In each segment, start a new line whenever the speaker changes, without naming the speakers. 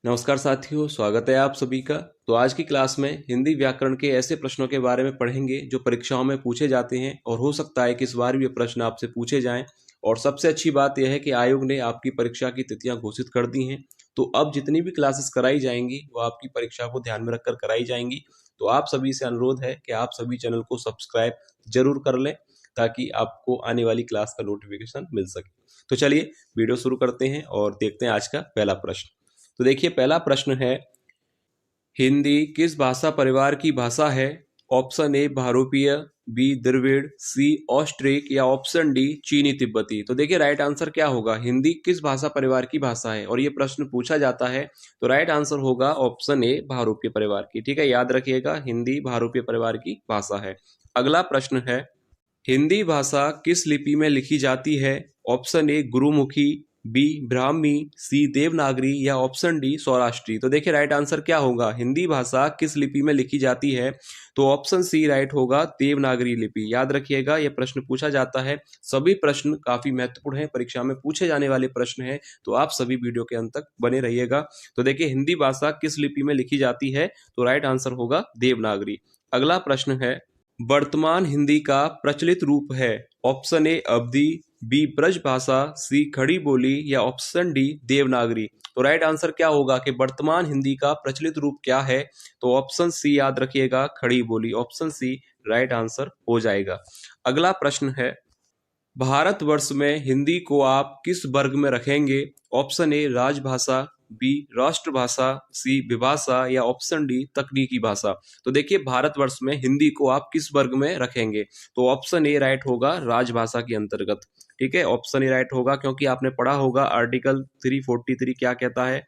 नमस्कार साथियों, स्वागत है आप सभी का। तो आज की क्लास में हिंदी व्याकरण के ऐसे प्रश्नों के बारे में पढ़ेंगे जो परीक्षाओं में पूछे जाते हैं और हो सकता है कि इस बार भी ये प्रश्न आपसे पूछे जाएं। और सबसे अच्छी बात यह है कि आयोग ने आपकी परीक्षा की तिथियां घोषित कर दी हैं। तो अब जितनी भी क्लासेस कराई जाएंगी वो आपकी परीक्षा को ध्यान में रखकर कराई जाएंगी। तो आप सभी से अनुरोध है कि आप सभी चैनल को सब्सक्राइब जरूर कर लें ताकि आपको आने वाली क्लास का नोटिफिकेशन मिल सके। तो चलिए वीडियो शुरू करते हैं और देखते हैं आज का पहला प्रश्न। तो देखिए, पहला प्रश्न है, हिंदी किस भाषा परिवार की भाषा है? ऑप्शन ए बहुरूपीय, बी द्रविड़, सी ऑस्ट्रिक या ऑप्शन डी चीनी तिब्बती। तो देखिए राइट आंसर क्या होगा, हिंदी किस भाषा परिवार की भाषा है और ये प्रश्न पूछा जाता है। तो राइट आंसर होगा ऑप्शन ए बहुरूपीय परिवार की। ठीक है, याद रखिएगा, हिंदी बहुरूपीय परिवार की भाषा है। अगला प्रश्न है, हिंदी भाषा किस लिपि में लिखी जाती है? Option A Gurmukhi, B Brahmi, C Devanagari या ऑप्शन डी सौराष्ट्री। तो देखिए राइट आंसर क्या होगा, हिंदी भाषा किस लिपि में लिखी जाती है? तो ऑप्शन सी राइट होगा, देवनागरी लिपि। याद रखिएगा, यह प्रश्न पूछा जाता है। सभी प्रश्न काफी महत्वपूर्ण है, परीक्षा में पूछे जाने वाले प्रश्न है, तो आप सभी वीडियो के अंत तक बने रहिएगा। तो देखिए, हिंदी भाषा किस लिपि में लिखी जाती है? तो राइट आंसर होगा देवनागरी। अगला प्रश्न है, वर्तमान हिंदी का प्रचलित रूप है? Option A Awadhi, B Brajbhasha, C Khari Boli या ऑप्शन डी देवनागरी। तो राइट आंसर क्या होगा कि वर्तमान हिंदी का प्रचलित रूप क्या है? तो ऑप्शन सी याद रखिएगा, खड़ी बोली। ऑप्शन सी राइट आंसर हो जाएगा। अगला प्रश्न है, भारतवर्ष में हिंदी को आप किस वर्ग में रखेंगे? ऑप्शन ए राजभाषा, बी राष्ट्रभाषा, सी विभाषा या ऑप्शन डी तकनीकी भाषा। तो देखिए, भारतवर्ष में हिंदी को आप किस वर्ग में रखेंगे? तो ऑप्शन ए राइट होगा, राजभाषा के अंतर्गत। ठीक है, ऑप्शन ए राइट होगा, क्योंकि आपने पढ़ा होगा आर्टिकल 343 क्या कहता है,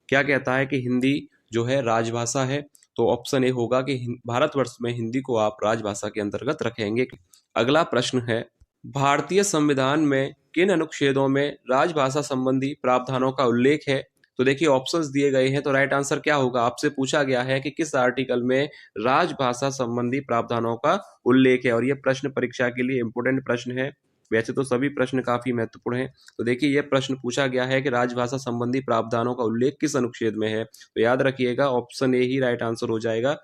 क्या कहता है कि हिंदी जो है राजभाषा है। तो ऑप्शन ए होगा कि भारतवर्ष में हिंदी को आप राजभाषा के अंतर्गत रखेंगे। अगला प्रश्न है, भारतीय संविधान में किन अनुच्छेदों में राजभाषा संबंधी प्रावधानों का उल्लेख है? तो देखिए ऑप्शंस दिए गए हैं, तो राइट आंसर क्या होगा, आपसे पूछा गया है कि किस आर्टिकल में राजभाषा संबंधी प्रावधानों का उल्लेख है। और यह प्रश्न परीक्षा के लिए इंपोर्टेंट प्रश्न है। वैसे तो सभी प्रश्न काफी महत्वपूर्ण हैं। तो देखिए, यह प्रश्न पूछा गया है कि राजभाषा संबंधी प्रावधानों का उल्लेख किस अनुच्छेद में है? तो याद रखिएगा, option A he right answer हो जाएगा।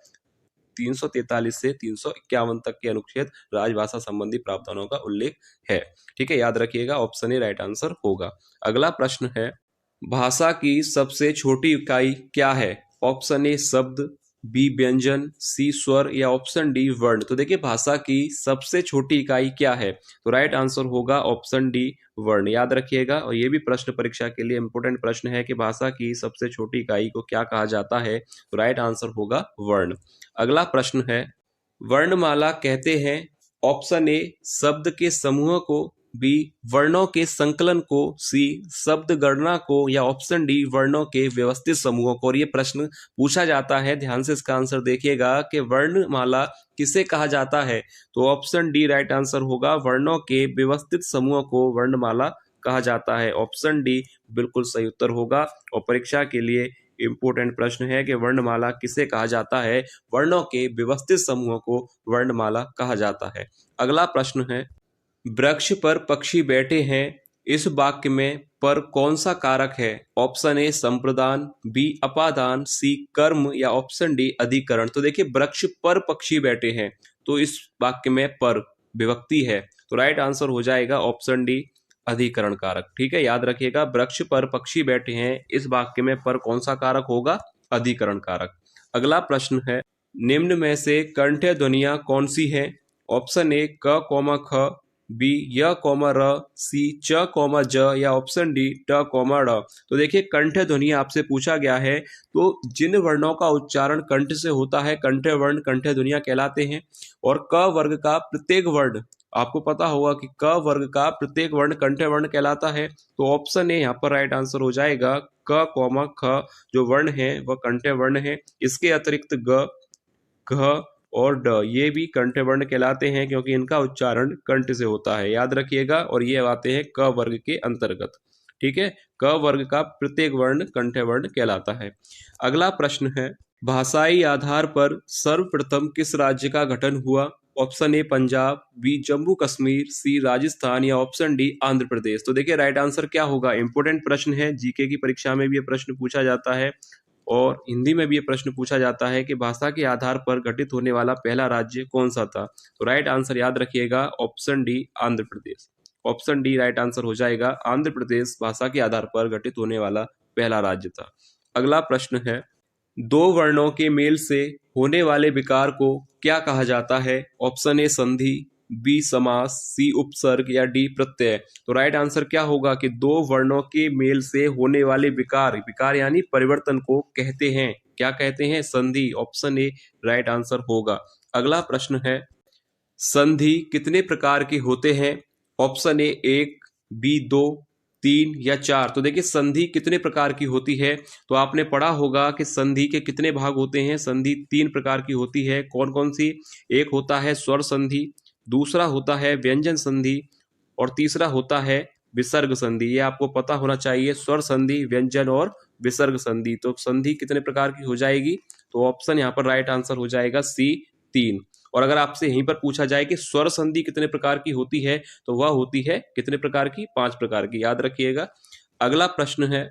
343 से 351 तक के अनुच्छेद राजभाषा संबंधी प्रावधानों का उल्लेख है। ठीक है, याद रखिएगा, ऑप्शन ए राइट आंसर होगा। अगला प्रश्न है, भाषा की सबसे छोटी इकाई क्या है? ऑप्शन ए शब्द, बी व्यंजन, सी स्वर या ऑप्शन डी वर्ण। तो देखिए, भाषा की सबसे छोटी इकाई क्या है? तो राइट आंसर होगा ऑप्शन डी वर्ण। याद रखिएगा, और ये भी प्रश्न परीक्षा के लिए इंपोर्टेंट प्रश्न है कि भाषा की सबसे छोटी इकाई को क्या कहा जाता है? तो राइट आंसर होगा वर्ण। अगला प्रश्न है, वर्णमाला कहते हैं? ऑप्शन ए शब्द के समूह को, बी वर्णों के संकलन को, सी शब्द गणना को या ऑप्शन डी वर्णों के व्यवस्थित समूहों को। और ये प्रश्न पूछा जाता है, ध्यान से इसका आंसर देखिएगा कि वर्णमाला किसे कहा जाता है? तो ऑप्शन डी राइट आंसर होगा, वर्णों के व्यवस्थित समूह को वर्णमाला कहा जाता है। ऑप्शन डी बिल्कुल सही उत्तर होगा। और परीक्षा के लिए इंपोर्टेंट प्रश्न है कि वर्णमाला किसे कहा जाता है? वर्णों के व्यवस्थित समूह को वर्णमाला कहा जाता है। अगला प्रश्न है, वृक्ष पर पक्षी बैठे हैं, इस वाक्य में पर कौन सा कारक है? ऑप्शन ए संप्रदान, बी अपादान, सी कर्म या ऑप्शन डी अधिकरण। तो देखिए, वृक्ष पर पक्षी बैठे हैं, तो इस वाक्य में पर विभक्ति है। तो राइट आंसर हो जाएगा ऑप्शन डी अधिकरण कारक। ठीक है, याद रखिएगा, वृक्ष पर पक्षी बैठे हैं, इस वाक्य में पर कौन सा कारक होगा? अधिकरण कारक। अगला प्रश्न है, निम्न में से कंठ्य ध्वनियां कौन सी हैं? ऑप्शन ए क कौमा ख, बी य कौमा र, सी च कौमा ज या ऑप्शन डी ट कौमा ड़। तो देखिए, कंठ्य ध्वनि आपसे पूछा गया है, तो जिन वर्णों का उच्चारण कंठ से होता है कंठ्य वर्ण कंठ्य ध्वनियां कहलाते हैं। और क वर्ग का प्रत्येक वर्ण, आपको पता होगा कि क वर्ग का प्रत्येक वर्ण कंठ्य वर्ण कहलाता है। तो ऑप्शन ए यहाँ पर राइट आंसर हो जाएगा, क कौमा ख जो वर्ण है वह कंठ्य वर्ण है। इसके अतिरिक्त ग, घ और ड ये भी कंठ्य वर्ण कहलाते हैं, क्योंकि इनका उच्चारण कंठ से होता है। याद रखिएगा, और ये आते हैं क वर्ग के अंतर्गत। ठीक है, क वर्ग का प्रत्येक वर्ण कंठ्य वर्ण कहलाता है। अगला प्रश्न है, भाषाई आधार पर सर्वप्रथम किस राज्य का गठन हुआ? Option A Punjab, B Jammu Kashmir, C Rajasthan या ऑप्शन डी आंध्र प्रदेश। तो देखिए राइट आंसर क्या होगा। इंपॉर्टेंट प्रश्न है, जीके की परीक्षा में भी ये प्रश्न पूछा जाता है और हिंदी में भी ये प्रश्न पूछा जाता है कि भाषा के आधार पर गठित होने वाला पहला राज्य कौन सा था। तो राइट आंसर याद रखिएगा option D Andhra Pradesh. Option D right answer हो जाएगा, आंध्र प्रदेश भाषा के आधार पर गठित होने वाला पहला राज्य था। अगला प्रश्न है, दो वर्णों के मेल से होने वाले विकार को क्या कहा जाता है। ऑप्शन ए संधि, बी समास, सी उपसर्ग या डी प्रत्यय। तो राइट आंसर क्या होगा कि दो वर्णों के मेल से होने वाले विकार, विकार यानी परिवर्तन को कहते हैं, क्या कहते हैं, संधि। ऑप्शन ए राइट आंसर होगा। अगला प्रश्न है, संधि कितने प्रकार के होते हैं। ऑप्शन ए 1, बी 2, 3 या 4। तो देखिए संधि कितने प्रकार की होती है, तो आपने पढ़ा होगा कि संधि के कितने भाग होते हैं। संधि 3 प्रकार की होती है। कौन कौन सी। एक होता है स्वर संधि, दूसरा होता है व्यंजन संधि और तीसरा होता है विसर्ग संधि। ये आपको पता होना चाहिए, स्वर संधि, व्यंजन और विसर्ग संधि। तो संधि कितने प्रकार की हो जाएगी, तो ऑप्शन यहाँ पर राइट आंसर हो जाएगा सी 3। और अगर आपसे यहीं पर पूछा जाए कि स्वर संधि कितने प्रकार की होती है, तो वह होती है कितने प्रकार की, 5 प्रकार की, याद रखिएगा। अगला प्रश्न है,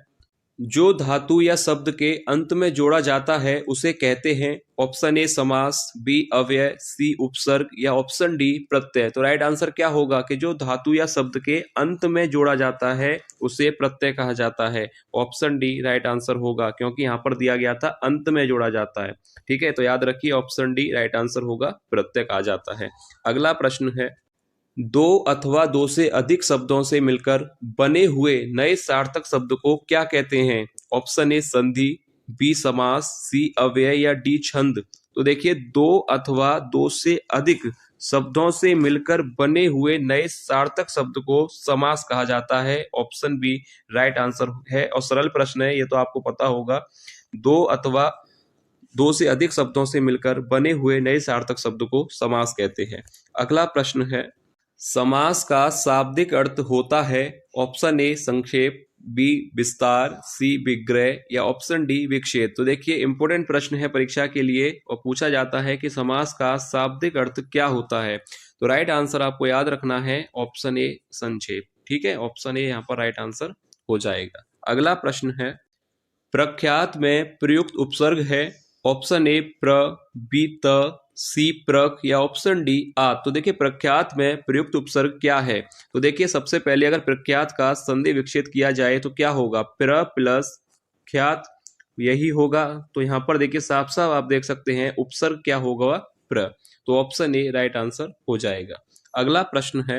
जो धातु या शब्द के अंत में जोड़ा जाता है उसे कहते हैं। ऑप्शन ए समास, बी अव्यय, सी उपसर्ग या ऑप्शन डी प्रत्यय। तो राइट आंसर क्या होगा कि जो धातु या शब्द के अंत में जोड़ा जाता है उसे प्रत्यय कहा जाता है। ऑप्शन डी राइट आंसर होगा, क्योंकि यहाँ पर दिया गया था अंत में जोड़ा जाता है। ठीक है, तो याद रखिए ऑप्शन डी राइट आंसर होगा, प्रत्यय कहा जाता है। अगला प्रश्न है, दो अथवा दो से अधिक शब्दों से मिलकर बने हुए नए सार्थक शब्द को क्या कहते हैं। ऑप्शन ए संधि, बी समास, सी अव्यय या डी छंद। तो देखिए दो अथवा दो से अधिक शब्दों से मिलकर बने हुए नए सार्थक शब्द को समास कहा जाता है। ऑप्शन बी राइट आंसर है और सरल प्रश्न है, ये तो आपको पता होगा। दो अथवा दो से अधिक शब्दों से मिलकर बने हुए नए सार्थक शब्द को समास कहते हैं। अगला प्रश्न है, समास का शाब्दिक अर्थ होता है। ऑप्शन ए संक्षेप, बी विस्तार, सी विग्रह या ऑप्शन डी विक्षेप। तो देखिए इंपॉर्टेंट प्रश्न है परीक्षा के लिए और पूछा जाता है कि समास का शाब्दिक अर्थ क्या होता है। तो राइट आंसर आपको याद रखना है ऑप्शन ए संक्षेप। ठीक है, ऑप्शन ए यहाँ पर राइट आंसर हो जाएगा। अगला प्रश्न है, प्रख्यात में प्रयुक्त उपसर्ग है। ऑप्शन ए प्र, बी त, सी प्रक या ऑप्शन डी आ। तो देखिए प्रख्यात में प्रयुक्त उपसर्ग क्या है। तो देखिए सबसे पहले अगर प्रख्यात का संधि विच्छेद किया जाए तो क्या होगा, प्र प्लस ख्यात, यही होगा। तो यहाँ पर देखिए साफ साफ आप देख सकते हैं उपसर्ग क्या होगा, प्र। तो ऑप्शन ए राइट आंसर हो जाएगा। अगला प्रश्न है,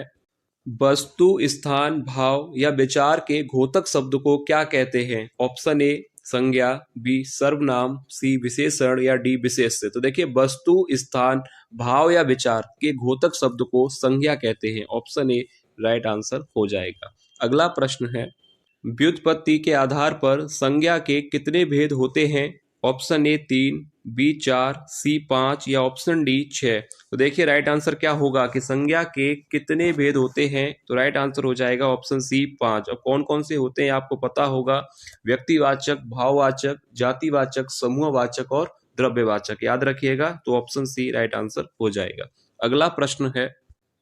वस्तु, स्थान, भाव या विचार के घोतक शब्द को क्या कहते हैं। ऑप्शन ए संज्ञा, बी सर्वनाम, सी विशेषण या डी विशेष्य। तो देखिए वस्तु, स्थान, भाव या विचार के घोतक शब्द को संज्ञा कहते हैं। ऑप्शन ए राइट आंसर हो जाएगा। अगला प्रश्न है, व्युत्पत्ति के आधार पर संज्ञा के कितने भेद होते हैं। ऑप्शन ए 3, बी 4, सी 5 या ऑप्शन डी 6। तो देखिए राइट आंसर क्या होगा कि संज्ञा के कितने भेद होते हैं। तो राइट आंसर हो जाएगा ऑप्शन सी 5। और कौन कौन से होते हैं आपको पता होगा, व्यक्तिवाचक, भाववाचक, जातिवाचक, समूहवाचक और द्रव्यवाचक, याद रखिएगा। तो ऑप्शन सी राइट आंसर हो जाएगा। अगला प्रश्न है,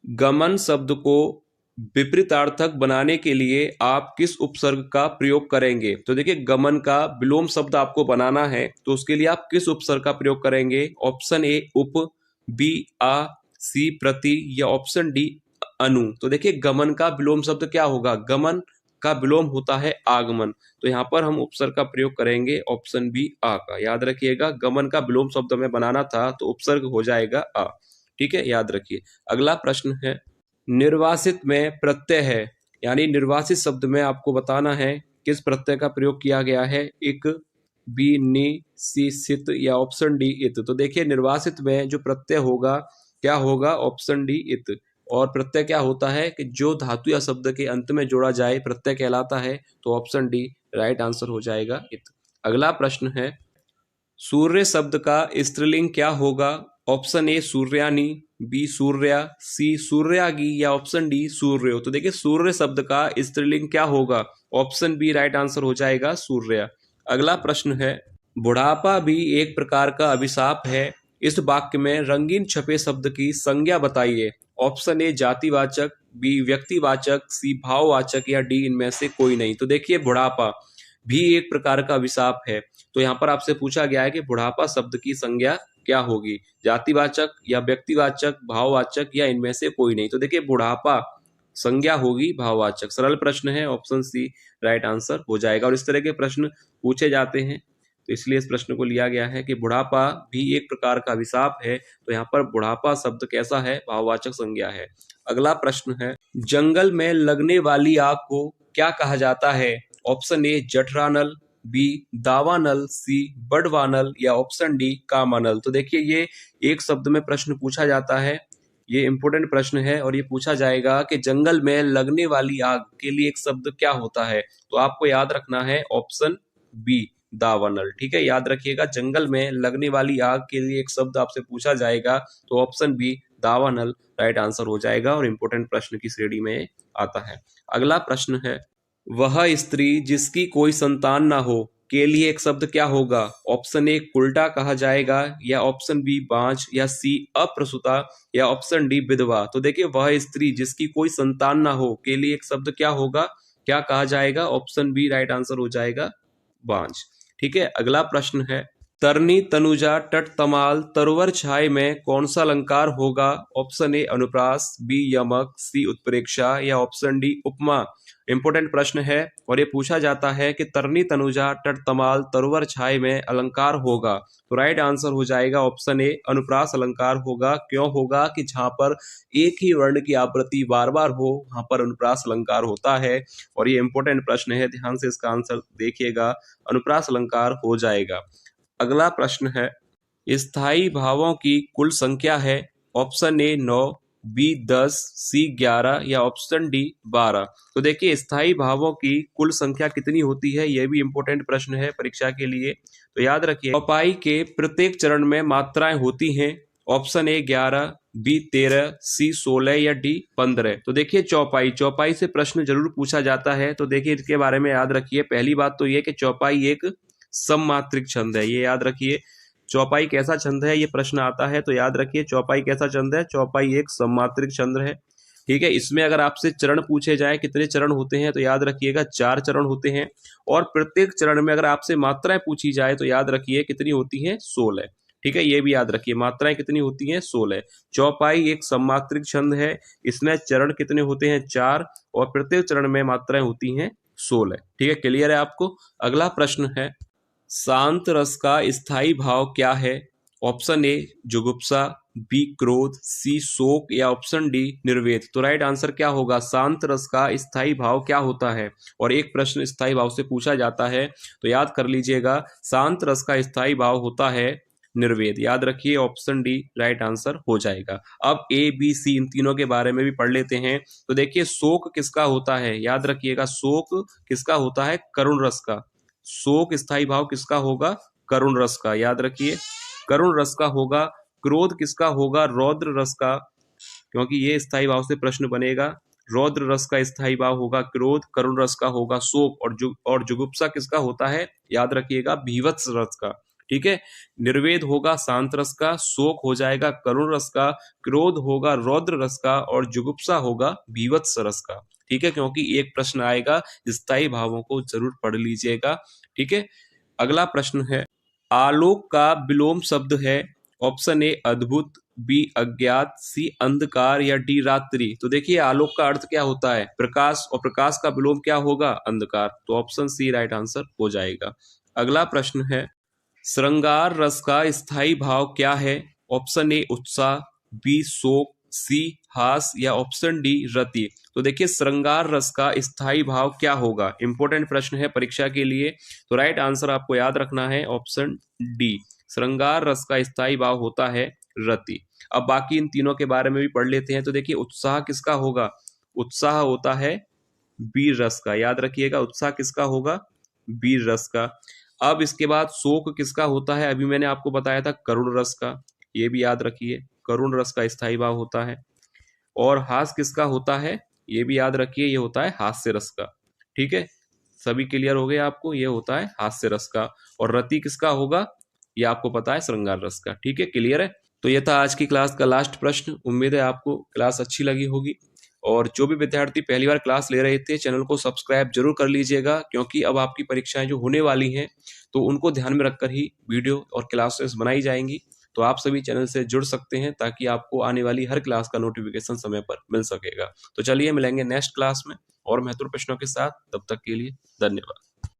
गमन शब्द को विपरीतार्थक बनाने के लिए आप किस उपसर्ग का प्रयोग करेंगे। तो देखिए गमन का विलोम शब्द आपको बनाना है, तो उसके लिए आप किस उपसर्ग का प्रयोग करेंगे। ऑप्शन ए उप, बी आ, सी प्रति या ऑप्शन डी अनु। तो देखिए गमन का विलोम शब्द क्या होगा, गमन का विलोम होता है आगमन। तो यहाँ पर हम उपसर्ग का प्रयोग करेंगे ऑप्शन बी आ का, याद रखिएगा। गमन का विलोम शब्द हमें बनाना था तो उपसर्ग हो जाएगा आ। ठीक है, याद रखिए। अगला प्रश्न है, निर्वासित में प्रत्यय है, यानी निर्वासित शब्द में आपको बताना है किस प्रत्यय का प्रयोग किया गया है। इक, बी नि, सी सित या ऑप्शन डी इत। तो देखिए निर्वासित में जो प्रत्यय होगा क्या होगा, ऑप्शन डी इत। और प्रत्यय क्या होता है कि जो धातु या शब्द के अंत में जोड़ा जाए प्रत्यय कहलाता है। तो ऑप्शन डी राइट आंसर हो जाएगा इत। अगला प्रश्न है, सूर्य शब्द का स्त्रीलिंग क्या होगा। ऑप्शन ए सूर्यानी, बी सूर्या, सी सूर्यागी या ऑप्शन डी सूर्यो। तो देखिए सूर्य शब्द का स्त्रीलिंग क्या होगा, ऑप्शन बी राइट आंसर हो जाएगा सूर्या। अगला प्रश्न है, बुढ़ापा भी एक प्रकार का अभिशाप है। इस वाक्य में रंगीन छपे शब्द की संज्ञा बताइए। ऑप्शन ए जातिवाचक, बी व्यक्तिवाचक, सी भाववाचक या डी इनमें से कोई नहीं। तो देखिए बुढ़ापा भी एक प्रकार का अभिशाप है। तो यहाँ पर आपसे पूछा गया है कि बुढ़ापा शब्द की संज्ञा क्या होगी, जातिवाचक या व्यक्तिवाचक, भाववाचक या इनमें से कोई नहीं। तो देखिए बुढ़ापा संज्ञा होगी भाववाचक। सरल प्रश्न है, ऑप्शन सी राइट आंसर हो जाएगा। और इस तरह के प्रश्न पूछे जाते हैं तो इसलिए इस प्रश्न को लिया गया है कि बुढ़ापा भी एक प्रकार का अभिशाप है। तो यहाँ पर बुढ़ापा शब्द कैसा है, भाववाचक संज्ञा है। अगला प्रश्न है, जंगल में लगने वाली आग को क्या कहा जाता है। ऑप्शन ए जठरानल, बी दावानल, सी बड़वानल या ऑप्शन डी कामानल। तो देखिए ये एक शब्द में प्रश्न पूछा जाता है, ये इंपॉर्टेंट प्रश्न है और ये पूछा जाएगा कि जंगल में लगने वाली आग के लिए एक शब्द क्या होता है। तो आपको याद रखना है ऑप्शन बी दावानल। ठीक है, याद रखिएगा, जंगल में लगने वाली आग के लिए एक शब्द आपसे पूछा जाएगा तो ऑप्शन बी दावानल राइट आंसर हो जाएगा और इंपॉर्टेंट प्रश्न की श्रेणी में आता है। अगला प्रश्न है, वह स्त्री जिसकी कोई संतान ना हो के लिए एक शब्द क्या होगा। ऑप्शन ए उल्टा कहा जाएगा या ऑप्शन बी बांझ या सी अप्रसूता या ऑप्शन डी विधवा। तो देखिए वह स्त्री जिसकी कोई संतान ना हो के लिए एक शब्द क्या होगा, क्या कहा जाएगा। ऑप्शन बी राइट आंसर हो जाएगा बांझ। ठीक है, अगला प्रश्न है, तरनी तनुजा तट तमाल तरोवर छाए में कौन सा अलंकार होगा। ऑप्शन ए अनुप्रास, बी यमक, सी उत्प्रेक्षा या ऑप्शन डी उपमा। इंपोर्टेंट प्रश्न है और ये पूछा जाता है कि तरनी तनुजा तट तमाल तरोवर छाए में अलंकार होगा। तो राइट आंसर हो जाएगा ऑप्शन ए अनुप्रास अलंकार होगा। क्यों होगा कि जहां पर एक ही वर्ण की आवृत्ति बार बार हो वहां पर अनुप्रास अलंकार होता है। और ये इंपॉर्टेंट प्रश्न है, ध्यान से इसका आंसर देखिएगा, अनुप्रास अलंकार हो जाएगा। अगला प्रश्न है, स्थायी भावों की कुल संख्या है। ऑप्शन ए 9, बी 10, सी 11 या ऑप्शन डी 12। तो देखिए स्थायी भावों की कुल संख्या कितनी होती है, यह भी इंपॉर्टेंट प्रश्न है परीक्षा के लिए। तो याद रखिए चौपाई के प्रत्येक चरण में मात्राएं होती हैं। ऑप्शन ए 11, बी 13, सी 16 या डी 15। तो देखिए चौपाई से प्रश्न जरूर पूछा जाता है। तो देखिए इसके बारे में याद रखिए, पहली बात तो ये कि चौपाई एक सममात्रिक छंद है, ये याद रखिए। चौपाई कैसा छंद है, ये प्रश्न आता है तो याद रखिए चौपाई कैसा छंद है, चौपाई एक सममात्रिक छंद है। ठीक है, इसमें अगर आपसे चरण पूछे जाए कितने चरण होते हैं तो याद रखिएगा 4 चरण होते हैं। और प्रत्येक चरण में अगर आपसे मात्राएं पूछी जाए तो याद रखिए कितनी होती हैं, 16। ठीक है, ये भी याद रखिए मात्राएं कितनी होती हैं, 16। चौपाई एक सममात्रिक छंद है, इसमें चरण कितने होते हैं, 4 और प्रत्येक चरण में मात्राएं होती हैं 16। ठीक है, क्लियर है आपको। अगला प्रश्न है, शांत रस का स्थायी भाव क्या है। ऑप्शन ए जुगुप्सा, बी क्रोध, सी शोक या ऑप्शन डी निर्वेद। तो राइट आंसर क्या होगा, शांत रस का स्थायी भाव क्या होता है। और एक प्रश्न स्थायी भाव से पूछा जाता है तो याद कर लीजिएगा, शांत रस का स्थायी भाव होता है निर्वेद। याद रखिए ऑप्शन डी राइट आंसर हो जाएगा। अब ए बी सी इन तीनों के बारे में भी पढ़ लेते हैं। तो देखिए शोक किसका होता है, याद रखिएगा शोक किसका होता है, करुण रस का। शोक स्थायी भाव किसका होगा, करुण रस का, याद रखिए करुण रस का होगा। क्रोध किसका होगा, रौद्र रस का, क्योंकि ये स्थायी भाव से प्रश्न बनेगा। रौद्र रस का स्थायी भाव होगा क्रोध, करुण रस का होगा शोक और जुगुप्सा किसका होता है, याद रखिएगा भीवत्स रस का। ठीक है, निर्वेद होगा शांत रस का, शोक हो जाएगा करुण रस का, क्रोध होगा रौद्र रस का और जुगुप्सा होगा भीवत्स रस का। ठीक है, क्योंकि एक प्रश्न आएगा, स्थायी भावों को जरूर पढ़ लीजिएगा। ठीक है, अगला प्रश्न है, आलोक का विलोम शब्द है। ऑप्शन ए अद्भुत, बी अज्ञात, सी अंधकार या डी रात्रि। तो देखिए आलोक का अर्थ क्या होता है, प्रकाश, और प्रकाश का विलोम क्या होगा, अंधकार। तो ऑप्शन सी राइट आंसर हो जाएगा। अगला प्रश्न है, श्रृंगार रस का स्थायी भाव क्या है। ऑप्शन ए उत्साह, बी शोक, सी हास या ऑप्शन डी रति। तो देखिए श्रृंगार रस का स्थायी भाव क्या होगा, इंपॉर्टेंट प्रश्न है परीक्षा के लिए। तो राइट आंसर आपको याद रखना है ऑप्शन डी, श्रृंगार रस का स्थायी भाव होता है रति। अब बाकी इन तीनों के बारे में भी पढ़ लेते हैं। तो देखिए उत्साह किसका होगा, उत्साह होता है वीर रस का, याद रखिएगा उत्साह किसका होगा, वीर रस का। अब इसके बाद शोक किसका होता है, अभी मैंने आपको बताया था करुण रस का, ये भी याद रखिए करुण रस का स्थायी भाव होता है। और हास किसका होता है, ये भी याद रखिए ये होता है हास्य रस का। ठीक है, सभी क्लियर हो गए आपको, ये होता है हास्य रस का। और रति किसका होगा, या आपको पता है श्रृंगार रस का। ठीक है, क्लियर है। तो यह था आज की क्लास का लास्ट प्रश्न। उम्मीद है आपको क्लास अच्छी लगी होगी। और जो भी विद्यार्थी पहली बार क्लास ले रहे थे, चैनल को सब्सक्राइब जरूर कर लीजिएगा, क्योंकि अब आपकी परीक्षाएं जो होने वाली हैं तो उनको ध्यान में रखकर ही वीडियो और क्लासेस बनाई जाएंगी। तो आप सभी चैनल से जुड़ सकते हैं ताकि आपको आने वाली हर क्लास का नोटिफिकेशन समय पर मिल सकेगा। तो चलिए मिलेंगे नेक्स्ट क्लास में और महत्वपूर्ण प्रश्नों के साथ। तब तक के लिए धन्यवाद।